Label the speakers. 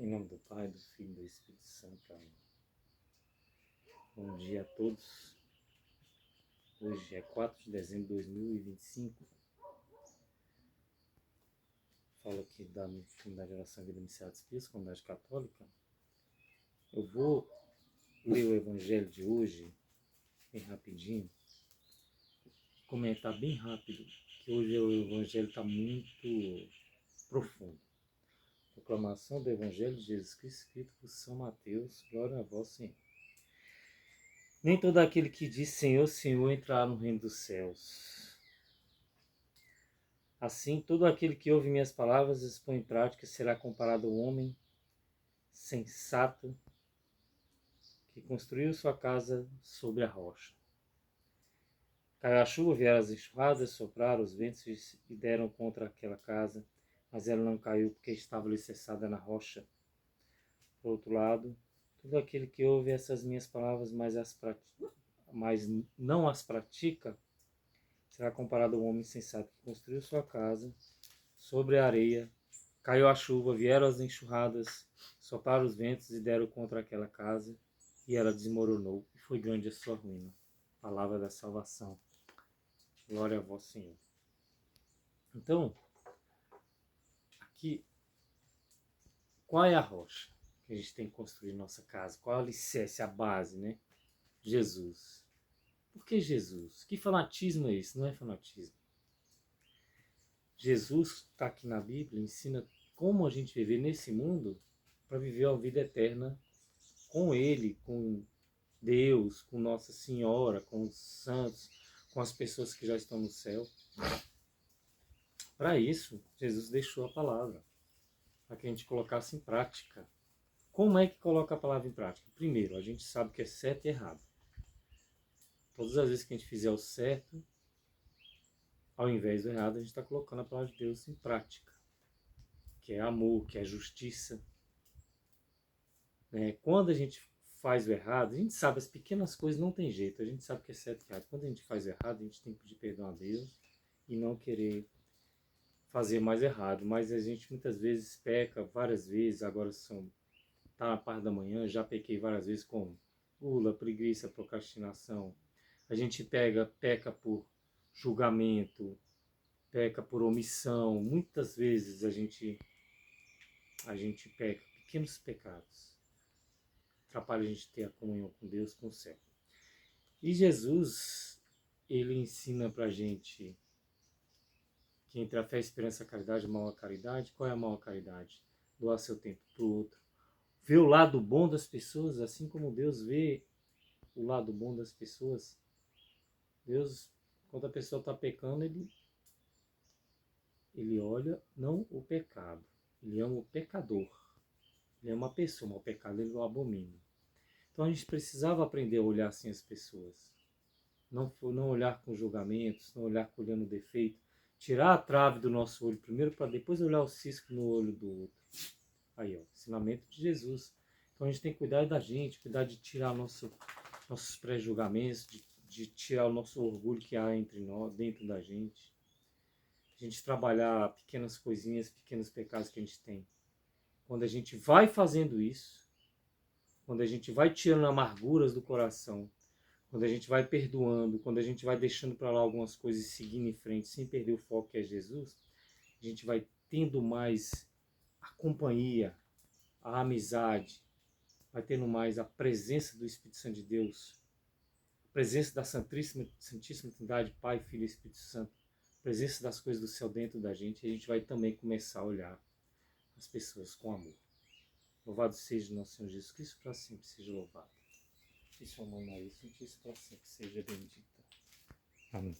Speaker 1: Em nome do Pai, do Filho e do Espírito Santo. Amém. Bom dia a todos. Hoje é 4 de dezembro de 2025. Falo aqui da Comunidade de Oração e Vida Iniciada de Espírito, Comunidade Católica. Eu vou ler o Evangelho de hoje, bem rapidinho, comentar bem rápido, que hoje o Evangelho está muito profundo. Proclamação do Evangelho de Jesus Cristo, escrito por São Mateus. Glória a vós, Senhor. Nem todo aquele que diz Senhor, Senhor entrará no reino dos céus. Assim, todo aquele que ouve minhas palavras e as põe em prática será comparado ao homem sensato que construiu sua casa sobre a rocha. Caiu a chuva, vieram as enxurradas, sopraram os ventos e deram contra aquela casa, mas ela não caiu porque estava alicerçada na rocha. Por outro lado, todo aquele que ouve essas minhas palavras, mas não as pratica, será comparado ao homem sensato que construiu sua casa sobre a areia. Caiu a chuva, vieram as enxurradas, sopraram os ventos e deram contra aquela casa, e ela desmoronou, e foi grande a sua ruína. Palavra da salvação. Glória a vós, Senhor. Então, aqui, qual é a rocha que a gente tem que construir nossa casa? Qual é o alicerce, a base, né? Jesus. Por que Jesus? Que fanatismo é esse? Não é fanatismo. Jesus está aqui na Bíblia, ensina como a gente viver nesse mundo para viver a vida eterna com Ele, com Deus, com Nossa Senhora, com os santos, com as pessoas que já estão no céu. Para isso, Jesus deixou a palavra, para que a gente colocasse em prática. Como é que coloca a palavra em prática? Primeiro, a gente sabe que é certo e errado. Todas as vezes que a gente fizer o certo, ao invés do errado, a gente está colocando a palavra de Deus em prática. Que é amor, que é justiça. Quando a gente faz o errado, a gente sabe, as pequenas coisas não tem jeito, a gente sabe que é certo e errado. Quando a gente faz o errado, a gente tem que pedir perdão a Deus e não querer fazer mais errado. Mas a gente muitas vezes peca, várias vezes, agora tá na parte da manhã, já pequei várias vezes com gula, preguiça, procrastinação. A gente peca por julgamento, peca por omissão. Muitas vezes a gente peca, pequenos pecados. Atrapalha a gente ter a comunhão com Deus, com o céu. E Jesus, ele ensina pra gente que entre a fé, a esperança e a caridade, a maior caridade. Qual é a maior caridade? Doar seu tempo pro outro. Ver o lado bom das pessoas, assim como Deus vê o lado bom das pessoas. Deus, quando a pessoa está pecando, ele olha não o pecado, ele ama o pecador. Ele ama a pessoa, mas o pecado ele o abomina. Então a gente precisava aprender a olhar assim as pessoas. Não olhar com julgamentos, não olhar olhando o defeito. Tirar a trave do nosso olho primeiro para depois olhar o cisco no olho do outro. Aí, ó, ensinamento de Jesus. Então a gente tem que cuidar da gente, cuidar de tirar nossos pré-julgamentos, de tirar o nosso orgulho que há entre nós, dentro da gente. A gente trabalhar pequenas coisinhas, pequenos pecados que a gente tem. Quando a gente vai fazendo isso, quando a gente vai tirando amarguras do coração, quando a gente vai perdoando, quando a gente vai deixando para lá algumas coisas e seguindo em frente, sem perder o foco que é Jesus, a gente vai tendo mais a companhia, a amizade, vai tendo mais a presença do Espírito Santo de Deus, a presença da Santíssima Trindade, Pai, Filho e Espírito Santo, a presença das coisas do céu dentro da gente, e a gente vai também começar a olhar as pessoas com amor. Louvado seja nosso Senhor Jesus Cristo, para sempre seja louvado. E sua mãe Maria Santíssima, para sempre seja bendita. Amém.